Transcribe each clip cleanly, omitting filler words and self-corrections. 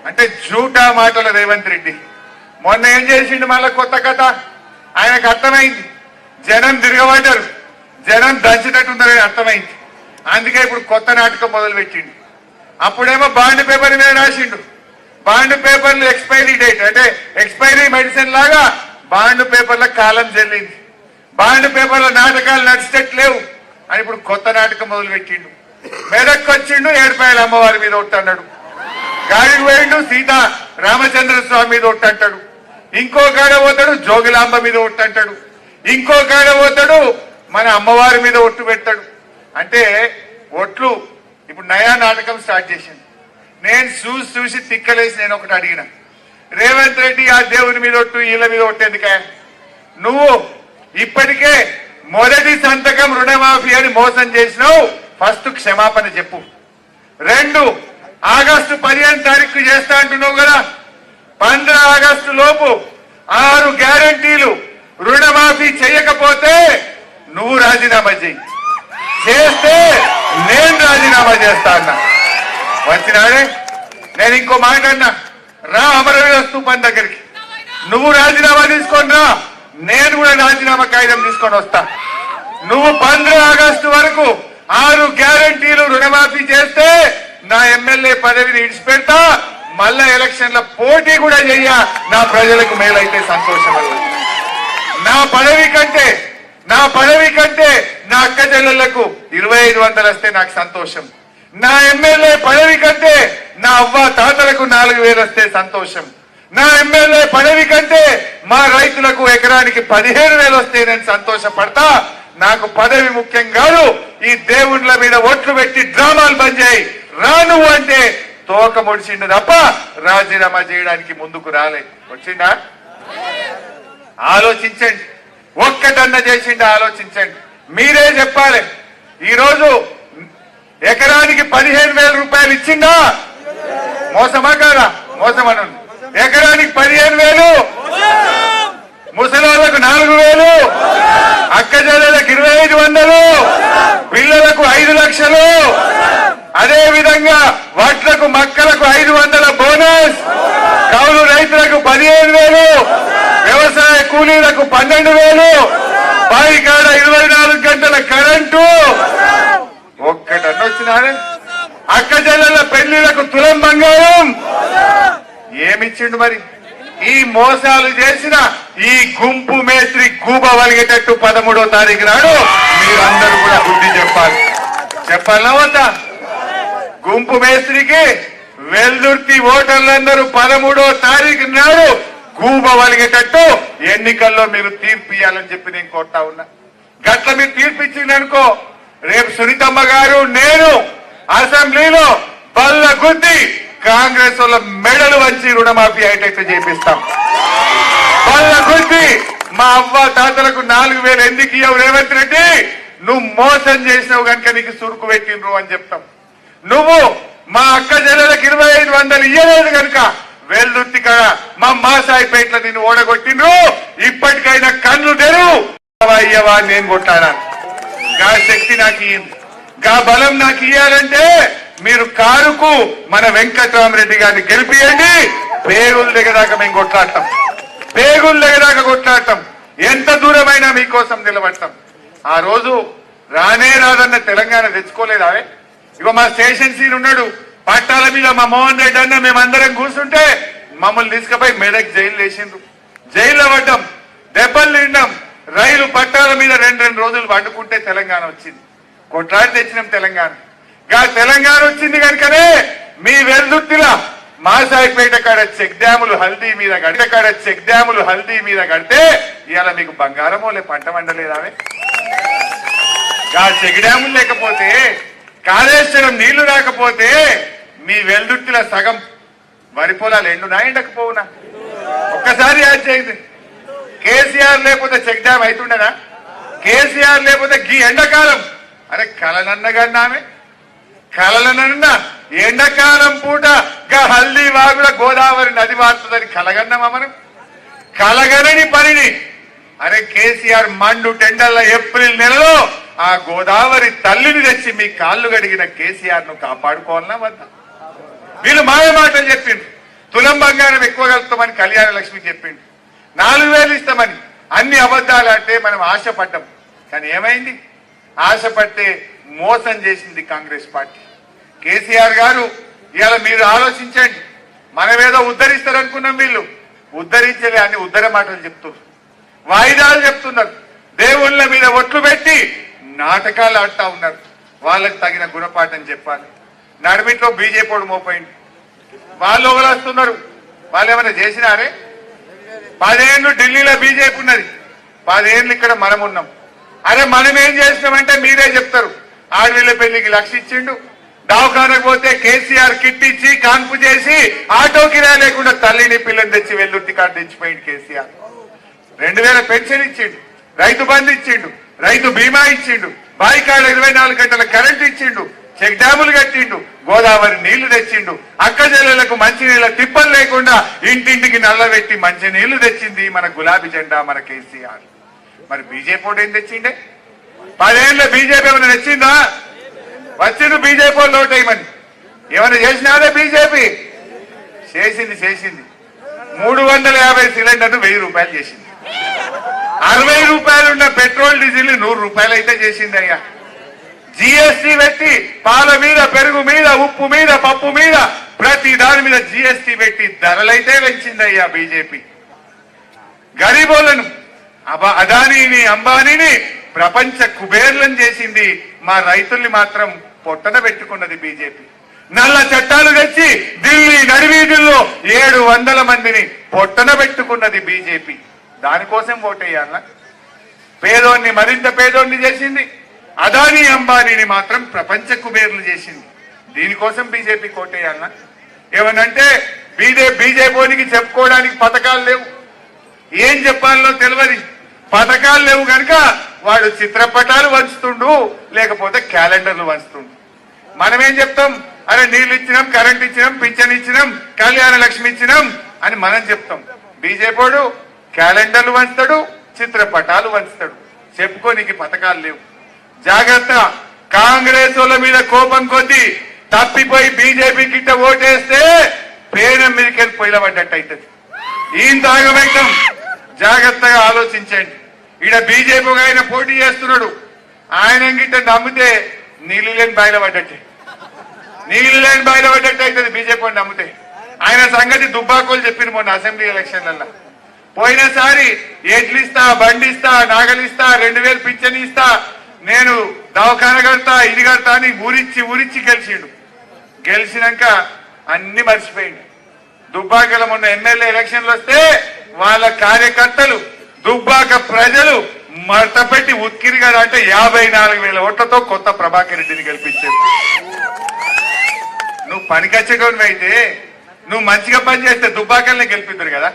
అంటే జూటా మాటల రేవంత్ రెడ్డి మొన్న ఏం చేసిండు? మళ్ళా కొత్త కథ. ఆయనకు అర్థమైంది, జనం తిరగబడ్డారు, జనం దంచేటట్టుందని అర్థమైంది. అందుకే ఇప్పుడు కొత్త నాటకం మొదలు పెట్టిండు. అప్పుడేమో బాండ్ పేపర్ మీద రాసిండు. బాండ్ పేపర్లు ఎక్స్పైరీ డేట్ అంటే ఎక్స్పైరీ మెడిసిన్ లాగా బాండ్ పేపర్ల కాలం చెల్లింది. బాండ్ పేపర్ల నాటకాలు నడిచేటట్లేవు అని ఇప్పుడు కొత్త నాటకం మొదలు పెట్టిండు. మెదక్కి వచ్చిండు, ఏడుపాయల అమ్మవారి మీద ఒట్టన్నాడు. గాడికి పోయిండు, సీతా రామచంద్ర స్వామి మీద ఒట్టంటాడు. ఇంకో కాడ పోతాడు, జోగులాంబ మీద ఒట్టంటాడు. ఇంకో కాడ పోతాడు, మన అమ్మవారి మీద ఒట్టు పెడతాడు. అంటే ఒట్లు ఇప్పుడు నయా నాటకం స్టార్ట్ చేసింది. నేను చూసి తిక్కలేసి నేను ఒకటి అడిగిన, రేవంత్ రెడ్డి ఆ దేవుని మీద ఒట్టు వీళ్ళ మీద ఒట్టు ఎందుక? నువ్వు ఇప్పటికే మొదటి సంతకం రుణమాఫీ అని మోసం చేసినావు, ఫస్ట్ క్షమాపణ చెప్పు. 2 ఆగస్టు 15 తారీఖు చేస్తా అంటున్నావు కదా, 15 ఆగస్టు లోపు 6 గ్యారంటీలు రుణమాఫీ చేయకపోతే నువ్వు రాజీనామా చేయి, చేస్తే నేను రాజీనామా చేస్తా అన్నా. వచ్చినాడే నేను ఇంకో మాట అన్నా, రా అమరవీర స్తూపం దగ్గరికి, నువ్వు రాజీనామా తీసుకొని రా, నేను కూడా రాజీనామా కాగితం తీసుకొని వస్తా. నువ్వు 15 ఆగస్టు వరకు 6 గ్యారంటీలు రుణమాఫీ చేస్తే నా ఎమ్మెల్యే పదవిని ఇడిచిపెడతా, మళ్ళా ఎలక్షన్ల పోటీ కూడా చెయ్య, నా ప్రజలకు మేలైతే సంతోషం. నా పదవి కంటే నా అక్క చెల్లెళ్లకు 2500 వస్తే నాకు సంతోషం. నా ఎమ్మెల్యే పదవి కంటే నా అవ్వ తాతలకు 4000 వస్తే సంతోషం. నా ఎమ్మెల్యే పదవి కంటే మా రైతులకు ఎకరానికి 15,000 వస్తే నేను సంతోషపడతా. నాకు పదవి ముఖ్యం కాదు, ఈ దేవుళ్ళ మీద ఓట్లు పెట్టి డ్రామాలు బంద్ చేయి, రాను అంటే తోక ముడిచిండు తప్ప రాజీనామా చేయడానికి ముందుకు రాలే. వచ్చిందా? ఆలోచించండి, ఒక్కటన్నా చేసిండా ఆలోచించండి. మీరే చెప్పాలి. ఈరోజు ఎకరానికి 15,000 రూపాయలు ఇచ్చిందా? మోసమా కాదా? మోసమను. ఎకరానికి 15,000, ముసలాళ్లకు 4,000, అక్క చెల్లెలకు 2,500, పిల్లలకు 5 లక్షలు, అదే విధంగా వడ్లకు మక్కలకు 500 బోనస్, కౌలు రైతులకు 15,000, వ్యవసాయ కూలీలకు 12,000, బాయికాడ 24 గంటల కరెంటు. ఒక్కటన్న వచ్చినారే? అక్క చెల్లెల పెళ్లిలకు తులం బంగారం ఏమిచ్చిండు? మరి ఈ మోసాలు చేసిన ఈ గుంపు మేస్త్రి గూబ వలిగేటట్టు 13వ తారీఖు నాడు మీరందరూ కూడా బుద్ధి చెప్పాలి. చెప్పాలనా వద్దా? గుంపు మేస్త్రికి వెల్దుర్తి ఓటర్లందరూ 13వ తారీఖు నాడు గూబ వలిగేటట్టు ఎన్నికల్లో మీరు తీర్పు ఇవ్వాలని చెప్పి నేను కోరుతా ఉన్నా. గట్ల మీరు తీర్పు ఇచ్చిందనుకో, రేపు సునీతమ్మ గారు నేను అసెంబ్లీలో బల్ల గుద్ది కాంగ్రెస్ వాళ్ళ మెడలు వంచి రుణమాఫీ అయ్యేటట్టు చేపిస్తాం. బల్ల గుద్ది మా అవ్వ తాతలకు 4,000 ఎందుకు ఇవ్వవు రేవంత్ రెడ్డి? నువ్వు మోసం చేసినావు కనుక నీకు సురుకు పెట్టినరు అని చెప్తాం. నువ్వు మా అక్క చెల్లెలకు 2,500 ఇయ్యలేదు కనుక వెల్దుర్తి కదా మా మాసాయిపేటలో నిన్ను ఓడగొట్టినరు. ఇప్పటికైనా కన్ను తెరువు, అయ్యవా నేను కొట్టానా? గా శక్తి నాకు ఇయ్యింది, గా బలం నాకు ఇయ్యాలంటే మీరు కారుకు మన వెంకటరామరెడ్డి గారిని గెలిపియండి. పేగుల దగ్గరదాకా మేము కొట్లాడతాం, పేగుల దగ్గరదాకా కొట్లాడతాం, ఎంత దూరమైనా మీకోసం నిలబడతాం. ఆ రోజు రానే రాదన్న తెలంగాణ తెచ్చుకోలేదా? ఇక మా స్టేషన్ సీన్ ఉన్నాడు, పట్టాల మీద మా మోహన్ రెడ్డి అన్న మేమందరం కూర్చుంటే మమ్మల్ని తీసుకుపోయి మెదక్ జైలు వేసిండ్రు. జైల్లో పడ్డాం, దెబ్బలు తిన్నాం, రైలు పట్టాల మీద 2 రోజులు వండుకుంటే తెలంగాణ వచ్చింది. కొట్లాడి తెచ్చినాం తెలంగాణ. తెలంగాణ వచ్చింది కనుకనే మీ వెల్దుర్తిలా మాసాయిపేట కాడ చెక్ డ్యాములు హల్దీ మీద కడితే ఇవాళ మీకు బంగారమోలే పంట వండలేదావే? చెక్ డ్యాములు లేకపోతే, కాళేశ్వరం నీళ్లు రాకపోతే మీ వెల్దుర్తిలో సగం వరి పొలాలు ఎండునా ఎండకపోవునా? ఒక్కసారి యాడ్ చేయండి. కేసీఆర్ లేకపోతే చెక్ డ్యామ్ అవుతుండేనా? కేసీఆర్ లేకపోతే గీ ఎండాకాలం అరే కలనన్నగాన్నామే, కలలనన్నా ఎండాకాలం పూట గా హల్దీ వాగుల గోదావరి నది మారుతుందని కలగన్నామా మనం? కలగనని పనిని అరే కేసీఆర్ మండు టెండర్ల ఏప్రిల్ నెలలో ఆ గోదావరి తల్లిని తెచ్చి మీ కాళ్ళు గడిగిన కేసీఆర్ ను కాపాడుకోవాలన్నా వద్దా? వీళ్ళు మాయ మాటలు చెప్పిండ్రు. తులం బంగారం ఎక్కువ కలుపుతామని కళ్యాణ లక్ష్మి చెప్పిండు, 4,000 ఇస్తామని. అన్ని అబద్ధాలు అంటే మనం ఆశపడ్డాం. కానీ ఏమైంది? ఆశపడితే మోసం చేసింది కాంగ్రెస్ పార్టీ. కేసీఆర్ గారు ఇవాళ మీరు ఆలోచించండి, మనమేదో ఉద్ధరిస్తారనుకున్నాం, వీళ్ళు ఉద్ధరించలే అని ఉద్ధర మాటలు చెప్తున్నారు, వాయిదాలు చెప్తున్నారు, దేవుళ్ళ మీద ఒట్లు పెట్టి నాటకాలు ఆడుతా ఉన్నారు. వాళ్ళకి తగిన గుణపాఠం చెప్పాలి. నడిమిట్లో బీజేపీ మోపోయింది, వాళ్ళు వస్తున్నారు. వాళ్ళు ఏమైనా చేసినారే? 10 ఏళ్ళు ఢిల్లీలో బీజేపీ ఉన్నది, 10 ఏళ్ళు ఇక్కడ మనం ఉన్నాం. అరే మనం ఏం చేసినామంటే మీరే చెప్తారు. ఆడవిళ్ళ పెళ్లికి 1,00,000 ఇచ్చిండు, దవాఖానకు పోతే కేసీఆర్ కిట్ ఇచ్చి కాన్పు చేసి ఆటో కిరాయి లేకుండా తల్లిని పిల్లని తెచ్చి వెల్లుర్తి కార్డు తెచ్చిపోయింది కేసీఆర్. 2,000 పెన్షన్ ఇచ్చిండు, రైతు బంధు ఇచ్చిండు, రైతు బీమా ఇచ్చిండు, బాయికాడ 24 గంటల కరెంటు ఇచ్చిండు, చెక్ డ్యాములు కట్టిండు, గోదావరి నీళ్లు తెచ్చిండు, అక్క చెల్లెలకు మంచినీళ్ళ తిప్పలు లేకుండా ఇంటింటికి నల్లబెట్టి మంచి నీళ్లు తెచ్చింది మన గులాబీ జెండా, మన కేసీఆర్. మరి బీజేపీ ఏం తెచ్చిండే? 10 ఏళ్ళ బీజేపీ ఏమైనా తెచ్చిందా? వచ్చిండు బీజేపీ లోటేయమని. ఏమైనా చేసినారే బీజేపీ? చేసింది 350 సిలిండర్ను 1,000 రూపాయలు చేసింది. 60 రూపాయలు ఉన్న పెట్రోల్ డీజిల్ 100 రూపాయలు అయితే చేసింది అయ్యా. జీఎస్టీ పెట్టి పాల మీద, పెరుగు మీద, ఉప్పు మీద, పప్పు మీద ప్రతి దాని మీద జీఎస్టీ పెట్టి ధరలైతే పెంచింది అయ్యా బీజేపీ. గరీబోళ్లను, అదానీని, అంబానీని ప్రపంచ కుబేర్లను చేసింది. మా రైతుల్ని మాత్రం పొట్టన పెట్టుకున్నది బీజేపీ. నల్ల చట్టాలు తెచ్చి ఢిల్లీ నడివీధుల్లో 700 మందిని పొట్టన పెట్టుకున్నది బీజేపీ. దానికోసం ఓటేయాల? పేదోన్ని మరింత పేదోన్ని చేసింది, అదానీ అంబానీని మాత్రం ప్రపంచ కుబేర్లు చేసింది. దీనికోసం బీజేపీ కోటేయాలనా? ఏమనంటే బీజేపీకి చెప్పుకోవడానికి పథకాలు లేవు, ఏం చెప్పాలో తెలియదు. పథకాలు లేవు కనుక వాడు చిత్రపటాలు వంచుతుండు, లేకపోతే క్యాలెండర్లు వంచుతుండు. మనమేం చెప్తాం? అరే నీళ్ళు ఇచ్చినాం, కరెంట్ ఇచ్చినాం, పింఛన్ ఇచ్చినాం, కళ్యాణ లక్ష్మి ఇచ్చినాం అని మనం చెప్తాం. బీజేపీ క్యాలెండర్లు వంచుతాడు, చిత్రపటాలు వంచుతాడు, చెప్పుకోనికి పథకాలు లేవు. జాగ్రత్త. కాంగ్రెస్ వాళ్ళ మీద కోపం కొద్దీ తప్పిపోయి బీజేపీ కిట్ట ఓటేస్తే పేనం మీదకెళ్ళి పొయ్యిలబడ్డట్టు అవుతుంది. ఈయన తాగబెట్టం. జాగ్రత్తగా ఆలోచించండి. ఈడ బీజేపీ ఆయన పోటీ చేస్తున్నాడు, ఆయన గిట్ట నమ్మితే నీళ్లు లేని బయలుపడ్డట్టే, అవుతుంది. బీజేపీ నమ్మితే ఆయన సంగతి దుబ్బాకోలు చెప్పిన మొన్న అసెంబ్లీ ఎలక్షన్లలో. పోయినసారి ఎడ్లిస్తా, బండిస్తా, నాగలిస్తా, 2,000 పింఛన్ ఇస్తా, నేను దవాఖాన కడతా, ఇది కడతా అని ఊరిచ్చి గెలిచిండు. గెలిచినాక అన్ని మర్చిపోయిండు. దుబ్బాకల మొన్న ఎమ్మెల్యే ఎలక్షన్లు వస్తే వాళ్ళ కార్యకర్తలు, దుబ్బాక ప్రజలు మడతపెట్టి ఉత్కిరిగాడు అంటే 54,000 ఓట్లతో కొత్త ప్రభాకర్ రెడ్డిని గెలిపించారు. నువ్వు పనికొచ్చేటోనివి అయితే, నువ్వు మంచిగా పనిచేస్తే దుబ్బాకల్ని గెలిపిద్దరు కదా.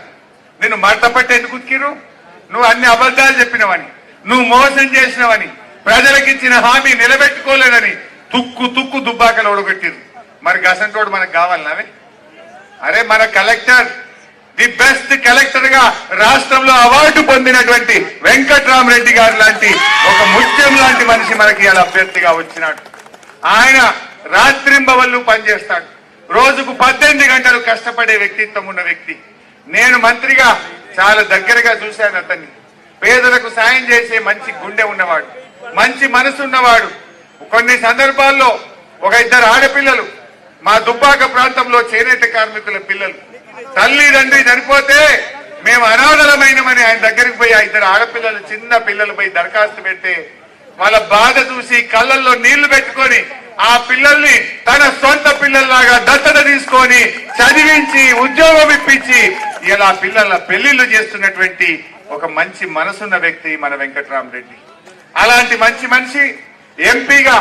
నిన్ను మడతపెట్టి ఎందుకు ఉత్కిరు? నువ్వు అన్ని అబద్ధాలు చెప్పినవని, నువ్వు మోసం చేసినవని, ప్రజలకు ఇచ్చిన హామీ నిలబెట్టుకోలేదని తుక్కు దుబ్బాకలు ఓడగొట్టిరు. మరి గసంటోడు మనకు కావాలన్నావే? అరే మన కలెక్టర్, ది బెస్ట్ కలెక్టర్ గా రాష్ట్రంలో అవార్డు పొందినటువంటి వెంకట్రామరెడ్డి గారు లాంటి ఒక ముత్యం లాంటి మనిషి మనకి ఇలా అభ్యర్థిగా వచ్చినాడు. ఆయన రాత్రింబవళ్ళు పనిచేస్తాడు, రోజుకు 18 గంటలు కష్టపడే వ్యక్తిత్వం ఉన్న వ్యక్తి. నేను మంత్రిగా చాలా దగ్గరగా చూశాను అతన్ని. పేదలకు సాయం చేసే మంచి గుండె ఉన్నవాడు, మంచి మనసు ఉన్నవాడు. కొన్ని సందర్భాల్లో ఒక 2 ఆడపిల్లలు మా దుబ్బాక ప్రాంతంలో చేనేత కార్మికుల పిల్లలు, తల్లిదండ్రి చనిపోతే మేము అనాథలమైనమని ఆయన దగ్గరికి పోయి 2 ఆడపిల్లలు, చిన్న పిల్లలు పోయి దరఖాస్తు పెడితే వాళ్ళ బాధ చూసి కళ్ళల్లో నీళ్లు పెట్టుకొని ఆ పిల్లల్ని తన సొంత పిల్లల్లాగా దత్తత తీసుకొని చదివించి ఉద్యోగం ఇప్పించి ఇలా పిల్లల పెళ్లిళ్లు చేస్తున్నటువంటి ఒక మంచి మనసున్న వ్యక్తి మన వెంకట్రామరెడ్డి. అలాంటి మంచి మనిషి ఎంపీగా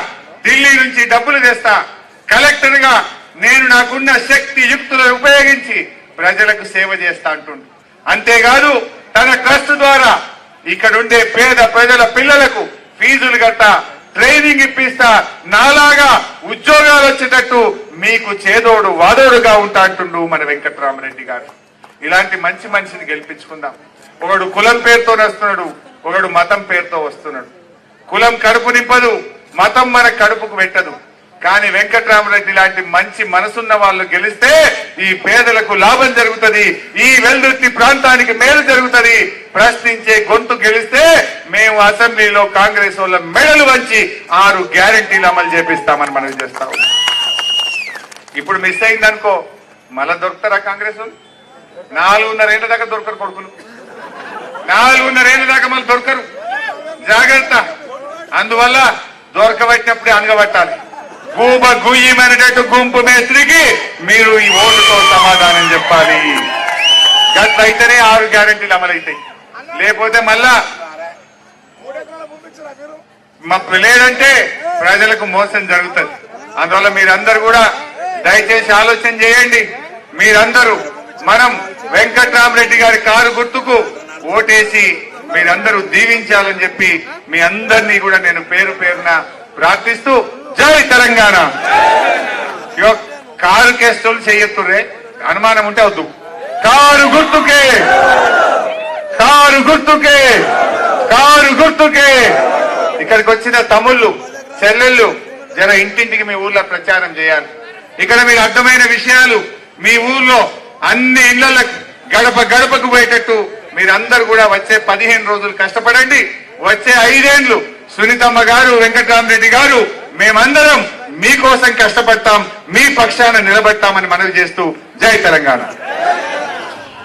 ఢిల్లీ నుంచి డబ్బులు తెస్తా, కలెక్టర్ గా నేను నాకున్న శక్తి యుక్తులను ఉపయోగించి ప్రజలకు సేవ చేస్తా అంటుండు. అంతేకాదు తన ట్రస్ట్ ద్వారా ఇక్కడుండే పేద ప్రజల పిల్లలకు ఫీజులు కట్టా, ట్రైనింగ్ ఇప్పిస్తా, నాలాగా ఉద్యోగాలు వచ్చేటట్టు మీకు చేదోడు వాదోడుగా ఉంటా అంటుండు మన వెంకట్రామరెడ్డి గారు. ఇలాంటి మంచి మనిషిని గెలిపించుకుందాం. ఒకడు కులం పేరుతో వస్తున్నాడు, ఒకడు మతం పేరుతో వస్తున్నాడు. కులం కడుపు నింపదు, మతం మన కడుపుకు పెట్టదు. కానీ వెంకట్రామరెడ్డి లాంటి మంచి మనసున్న వాళ్ళు గెలిస్తే ఈ పేదలకు లాభం జరుగుతుంది, ఈ వెల్దుర్తి ప్రాంతానికి మేలు జరుగుతుంది. ప్రశ్నించే గొంతు గెలిస్తే మేము అసెంబ్లీలో కాంగ్రెస్ వాళ్ళ మెడలు వంచి 6 గ్యారెంటీలు అమలు చేపిస్తామని మనం చేస్తాం. ఇప్పుడు మిస్ అయిందనుకో మళ్ళా దొరుకుతారా కాంగ్రెస్ వాళ్ళు? 4.5 ఏళ్ల దాకా దొరకరు కొడుకులు, 4.5 ఏళ్ల దాకా మళ్ళీ దొరకరు. జాగ్రత్త. అందువల్ల దొరకబట్టినప్పుడే అనగబట్టాలి. గూబ గుయ్యమనేటట్టు గుంపు మేస్త్రికి మీరు ఈ ఓటుతో సమాధానం చెప్పాలి. గట్లయితేనే 6 గ్యారెంటీలు అమలవుతాయి. లేకపోతే మళ్ళా లేదంటే ప్రజలకు మోసం జరుగుతుంది. అందువల్ల మీరందరూ కూడా దయచేసి ఆలోచన చేయండి. మీరందరూ మనం వెంకట్రామరెడ్డి గారి కారు గుర్తుకు ఓటేసి మీరందరూ దీవించాలని చెప్పి మీ అందరినీ కూడా నేను పేరు పేరున ప్రార్థిస్తూ జై తెలంగాణ. కారు కేసులు చెయ్యొత్తురే, అనుమానం ఉంటే వద్దు. కారు గుర్తుకే, కారు గుర్తుకే, కారు గుర్తుకే. ఇక్కడికి వచ్చిన తమ్ముళ్ళు చెల్లెళ్ళు జర ఇంటింటికి మీ ఊర్లో ప్రచారం చేయాలి. ఇక్కడ మీరు అర్థమైన విషయాలు మీ ఊర్లో అన్ని ఇళ్లకు గడప గడపకు పోయేటట్టు మీరందరూ కూడా వచ్చే 15 రోజులు కష్టపడండి. వచ్చే 5 ఏళ్లు సునీతమ్మ గారు, వెంకట్రామరెడ్డి గారు, మేమందరం మీకోసం కష్టపడతాం, మీ పక్షాన నిలబడతామని మనవి చేస్తూ జై తెలంగాణ.